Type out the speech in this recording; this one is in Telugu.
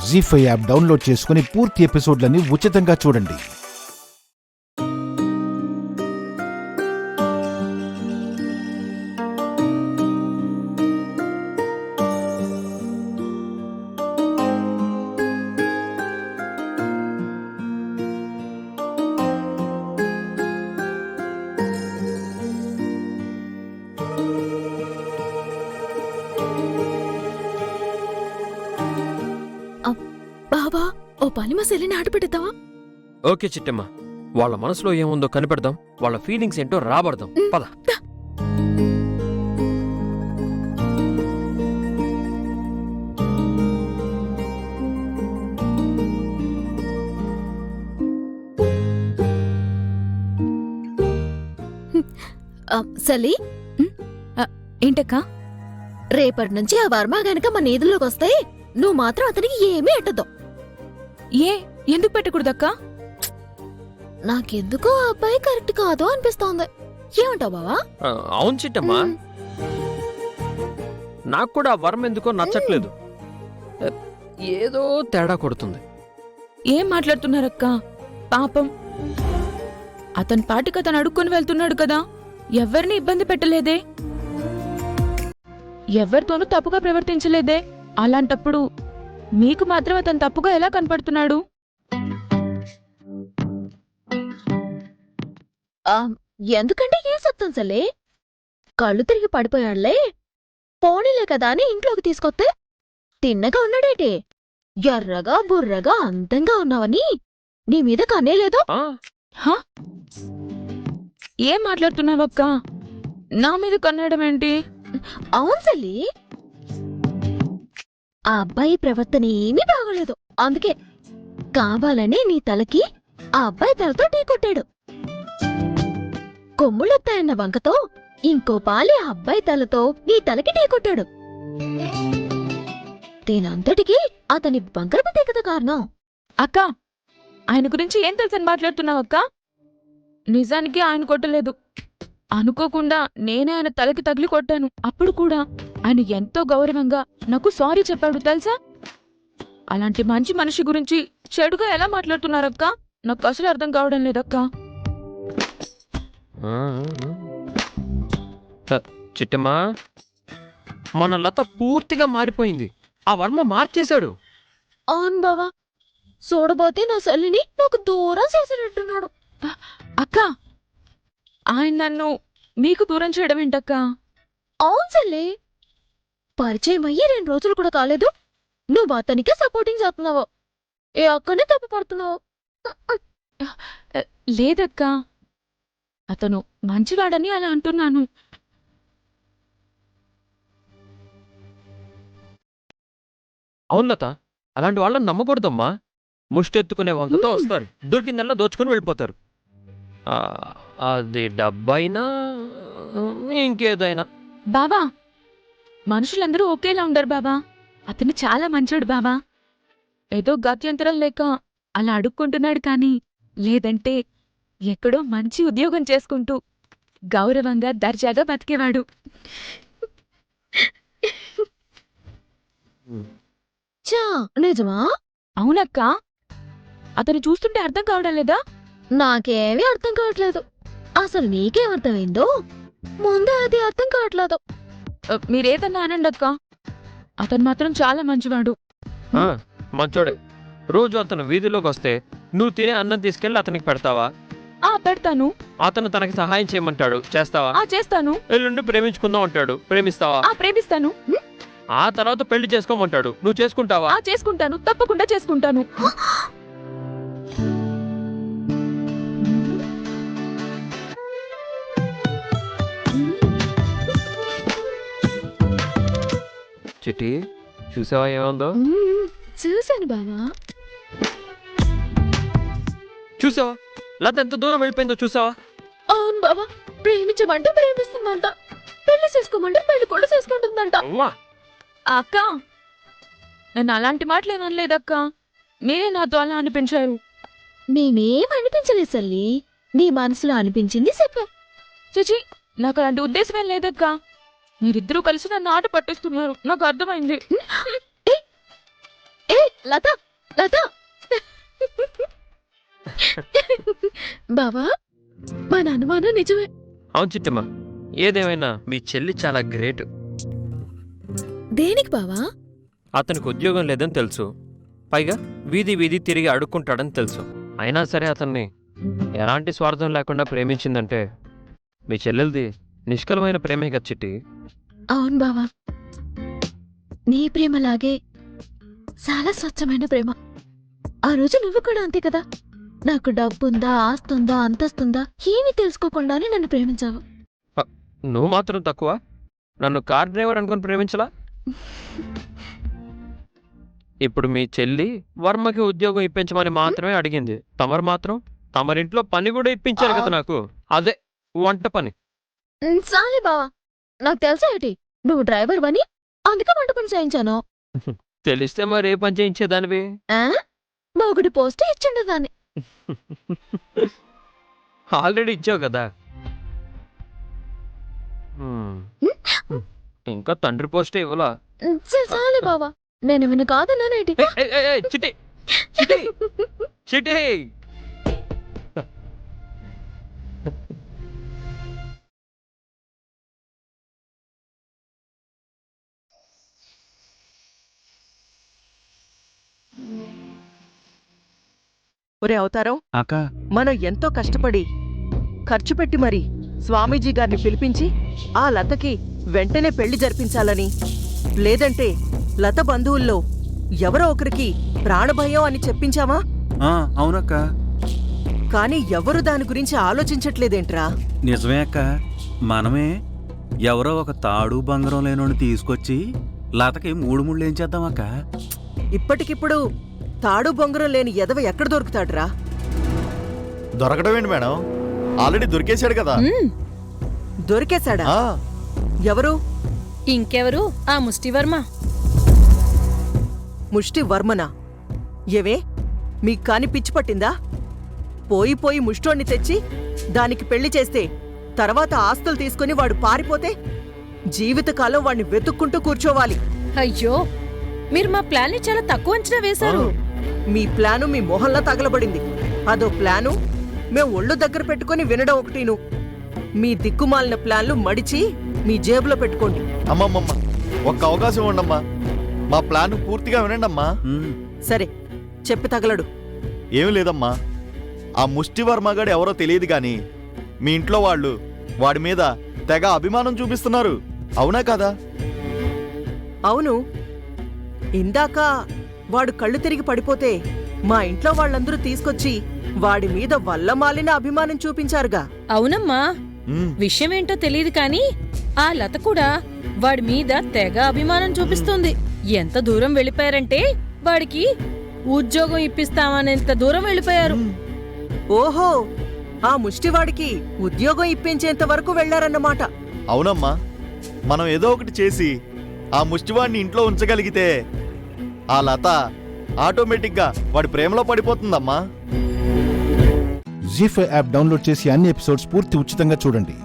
జీ5 యాప్ డౌన్లోడ్ చేసుకుని పూర్తి ఎపిసోడ్లని ఉచితంగా చూడండి. బాబా, ఓ పని మసలిని ఆటపెడతావా? ఓకే చిట్టమ్మ, వాళ్ళ మనసులో ఏముందో కనిపెడదాం, వాళ్ళ ఫీలింగ్స్ ఏంటో రాబడదాం. పద. సలీ, ఏంటక్కా? రేపటి నుంచి ఆ వర్మ గనక మన ఈదుల్లోకి వస్తే నువ్వు మాత్రం అతనికి ఏమీ ఎట్టదు. ఏ ఎందుకు పెట్టకూడదక్కా? నాకెందుకో ఆ అబ్బాయి కరెక్ట్ కాదు అనిపిస్తోంది. ఏమంటావు బావా? అవును చిట్టమ్మ, నాకు కూడా ఆ వరం ఎందుకో నచ్చట్లేదు. ఏదో తేడా కొడుతుంది. ఏం మాట్లాడుతున్నారక్కా? పాపం, అతని పాటికి అతను అడుక్కొని వెళ్తున్నాడు కదా, ఎవరిని ఇబ్బంది పెట్టలేదే, ఎవరితోనూ తప్పుగా ప్రవర్తించలేదే. అలాంటప్పుడు మీకు మాత్రం అతను తప్పుగా ఎలా కనపడుతున్నాడు? ఎందుకంటే ఏ సత్తం సలే, కళ్ళు తిరిగి పడిపోయాళ్లే, పోనీలే కదా అని ఇంట్లోకి తీసుకొస్తే తిన్నగా ఉన్నాడేటి. ఎర్రగా బుర్రగా అందంగా ఉన్నావని నీ మీద కనేలేదో. ఏం మాట్లాడుతున్నావక్కా? నా మీద కన్నడం ఏంటి? అవును సలీ, ఆ అబ్బాయి ప్రవర్తన ఏమీ బాగోలేదు. అందుకే కావాలని నీ తలకి ఆ అబ్బాయి తలతో టీ కొట్టాడు. కొమ్ముళ్ళొత్తాయన్న వంకతో ఇంకో పాలి ఆ అబ్బాయి తలతో నీ తలకి టీ కొట్టాడు. దీనంతటికీ అతని బంకరపతే కదా కారణం. అక్కా, ఆయన గురించి ఏం తెలుసని మాట్లాడుతున్నావక్కా? నిజానికి ఆయన కొట్టలేదు. అనుకోకుండా నేనే ఆయన తలకి తగిలి కొట్టాను. అప్పుడు కూడా ఆయన ఎంతో గౌరవంగా నాకు సారీ చెప్పాడు తెలుసా? అలాంటి మంచి మనిషి గురించి చెడుగా ఎలా మాట్లాడుతున్నారక్కా? నాకు అసలు అర్థం కావడం లేదక్కా. చిట్టమ్మ, మన లత పూర్తిగా మారిపోయింది. ఆ వర్మ మార్చేశాడు. అవును బావా, చూడబోతే నా సల్లిని నాకు దూరం చేసినట్టున్నాడు. అక్కా, ఆయన నన్ను మీకు దూరం చేయడం ఏంటక్కా? అవును సల్లి, పరిచయం అయ్యి 2 రోజులు కూడా కాలేదు, నువ్వు అతనికే సపోర్టింగ్ చేస్తున్నావు. ఏ అక్కనే తప్పు పడుతున్నావు. లేదక్కా, అతను మంచివాడని అలా అంటున్నాను. అవును లత, అలాంటి వాళ్ళని నమ్మకూడదమ్మా. ముష్టెత్తుకునే వంకతో వస్తారు, దొరికిందల్లా దోచుకుని వెళ్ళిపోతారు. అది డబ్బైనా ఇంకేదైనా. బావా, మనుషులందరూ ఒకేలా ఉండరు బావా. అతను చాలా మంచోడు బావా. ఏదో గత్యంతరం లేక అలా అడుక్కుంటున్నాడు కానీ, లేదంటే ఎక్కడో మంచి ఉద్యోగం చేసుకుంటూ గౌరవంగా దర్జాగా బతికేవాడు. చా, నిజమా? అవునక్కా, అతను చూస్తుంటే అర్థం కావడం లేదా? నాకేమీ అర్థం కావట్లేదు. అసలు నీకేం అర్థమైందో ముందే అది అర్థం కావట్లేదు. మీరేదన్నా అనండి అక్కా, అతను మాత్రం చాలా మంచివాడు. మంచోడే. రోజు అతను వీధిలోకి వస్తే నువ్వు తినే అన్నం తీసుకెళ్లి అతనికి పెడతావా? పెడతాను. అతను తనకి సహాయం చేయమంటాడు, చేస్తావా? చేస్తాను. ఎల్లుండి ప్రేమించుకుందాం అంటాడు, ప్రేమిస్తావా? ప్రేమిస్తాను. ఆ తర్వాత పెళ్లి చేసుకోమంటాడు, నువ్వు చేసుకుంటావా? చేసుకుంటాను, తప్పకుండా చేసుకుంటాను. చిట్టి, చూసావా ఏముందో? చూశాను బావా. చూసావా లత ఎంత దూరం వెళ్ళిపోయిందో చూసావా? అవును బావా, ప్రేమించమంటే ప్రేమిస్తుందంట, పెళ్లి చేసుకోమంటే పెళ్లి కూడా చేసుకుంటుందంట. అక్క, నన్ను అలాంటి మాటలు ఏమనలేదక్కా, మీరే నాతో అలా అనిపించారు. మేమేం అనిపించలేదు సల్లి, నీ మనసులో అనిపించింది చెప్పా. చిచి, నాకు అలాంటి ఉద్దేశమేం లేదక్కా. మీరిద్దరూ కలిసి నన్ను ఆట పట్టిస్తున్నారు, నాకు అర్థమైంది. లత లత బావా మన అనుమానం నిజమే. అవును చిట్టమ్మ, ఏదేమైనా మీ చెల్లి చాలా గ్రేట్. దేనికి బావా? అతనికి ఉద్యోగం లేదని తెలుసు, పైగా వీధి వీధి తిరిగి అడుక్కుంటాడని తెలుసు. అయినా సరే అతన్ని ఎలాంటి స్వార్థం లేకుండా ప్రేమించిందంటే మీ చెల్లెలది నిష్కలమైన ప్రేమే కదా చిట్టి. అవును బావా, నీ ప్రేమలాగే చాలా స్వచ్ఛమైన ప్రేమ. ఆ రోజు నువ్వు కూడా అంతే కదా. నాకు డబ్బుందా, ఆస్తుందా, అంతస్తుందా ఏమీ తెలుసుకోకుండానే నన్ను ప్రేమించావు. నువ్వు మాత్రం తక్కువ, నన్ను కార్ డ్రైవర్ అనుకుని ప్రేమించలా? ఇప్పుడు మీ చెల్లి వర్మకి ఉద్యోగం ఇప్పించమని మాత్రమే అడిగింది, తమరు మాత్రం తమరింట్లో పని కూడా ఇప్పించారు కదా నాకు, అదే వంట పని. చాలే బావా, నాకు తెలుసా ఏంటి నువ్వు డ్రైవర్ వని, అందుకే వంట పని చేయించాను. తెలిస్తే మరి ఏ పని చేయించేదానివి? మొగుడి పోస్ట్ ఇచ్చిండదాన్ని. ఆల్రెడీ ఇచ్చావు కదా. ఇంకా తండ్రి పోస్టే ఇవ్వలా? చాలే బావా, నేనేమైనా కాదన్నానేటి? చిట్టి చిట్టి చిట్టి ఒరే అవతారం, అక్క మనం ఎంతో కష్టపడి ఖర్చు పెట్టి మరి స్వామీజీ గారిని పిలిపించి ఆ లతకి వెంటనే పెళ్లి జరిపించాలని, లేదంటే లత బంధువుల్లో ఎవరో ఒకరికి ప్రాణభయం అని చెప్పించామా? అవునక్క. కాని ఎవరు దాని గురించి ఆలోచించట్లేదేంట్రా? నిజమే అక్క. మనమే ఎవరో ఒక తాడు బంగారం లేనోని తీసుకొచ్చి లతకి మూడు ముళ్ళు ఏం చేద్దాం అక్క? ఇప్పటికిప్పుడు తాడు బొంగరం లేని ఎదవ ఎక్కడ దొరుకుతాడ్రా? దొరకడం ఏంటి మేడం, ఆల్రెడీ దొరికేశాడు కదా. దొరికేశాడా? ఎవరు? ఇంకెవరు, ఆ ముష్టివర్మ. ముష్టి వర్మనా? ఏవే, మీకు కాని పిచ్చి పట్టిందా? పోయి పోయి ముష్టోణ్ణి తెచ్చి దానికి పెళ్లి చేస్తే తర్వాత ఆస్తులు తీసుకుని వాడు పారిపోతే జీవితకాలం వాణ్ణి వెతుక్కుంటూ కూర్చోవాలి. అయ్యో, మీరు మా ప్లాన్ని చాలా తక్కువ అంచనా వేశారు. మీ ప్లాను మీ మొహంలా తగలబడింది. అదో ప్లాను మేం ఒళ్ళు దగ్గర పెట్టుకుని వినడం ఒకటిను. మీ దిక్కుమాలిన ప్లాన్లు మడిచి మీ జేబులో పెట్టుకోండి. అమ్మమ్మమ్మ, ఒక్క అవకాశం ఉండమ్మా, మా ప్లాన్ పూర్తిగా వినండి అమ్మా. సరే, చెప్పి తగలడు. ఏమి లేదమ్మా, ఆ ముష్టివర్మగాడు ఎవరో తెలియదు గాని మీ ఇంట్లో వాళ్ళు వాడి మీద తెగ అభిమానం చూపిస్తున్నారు, అవునా కదా? అవును, ఇందాక వాడు కళ్ళు తిరిగి పడిపోతే మా ఇంట్లో వాళ్ళందరూ తీసుకొచ్చి వాడి మీద వల్లమాలిన అభిమానం చూపించారుగా. అవునమ్మా, విషయమేంటో తెలియదు కాని ఆ లత కూడా వాడి మీద తెగ అభిమానం చూపిస్తుంది. ఎంత దూరం వెళ్ళిపోయారంటే వాడికి ఉద్యోగం ఇప్పిస్తామనేంత దూరం వెళ్ళిపోయారు. ఓహో, ఆ ముష్టివాడికి ఉద్యోగం ఇప్పించేంత వరకు వెళ్లారన్నమాట. అవునమ్మా, మనం ఏదో ఒకటి చేసి ఆ ముష్టివాడిని ఇంట్లో ఉంచగలిగితే ఆ లత ఆటోమేటిక్గా వాడి ప్రేమలో పడిపోతుందమ్మా. జీ5 యాప్ డౌన్లోడ్ చేసి అన్ని ఎపిసోడ్స్ పూర్తి ఉచితంగా చూడండి.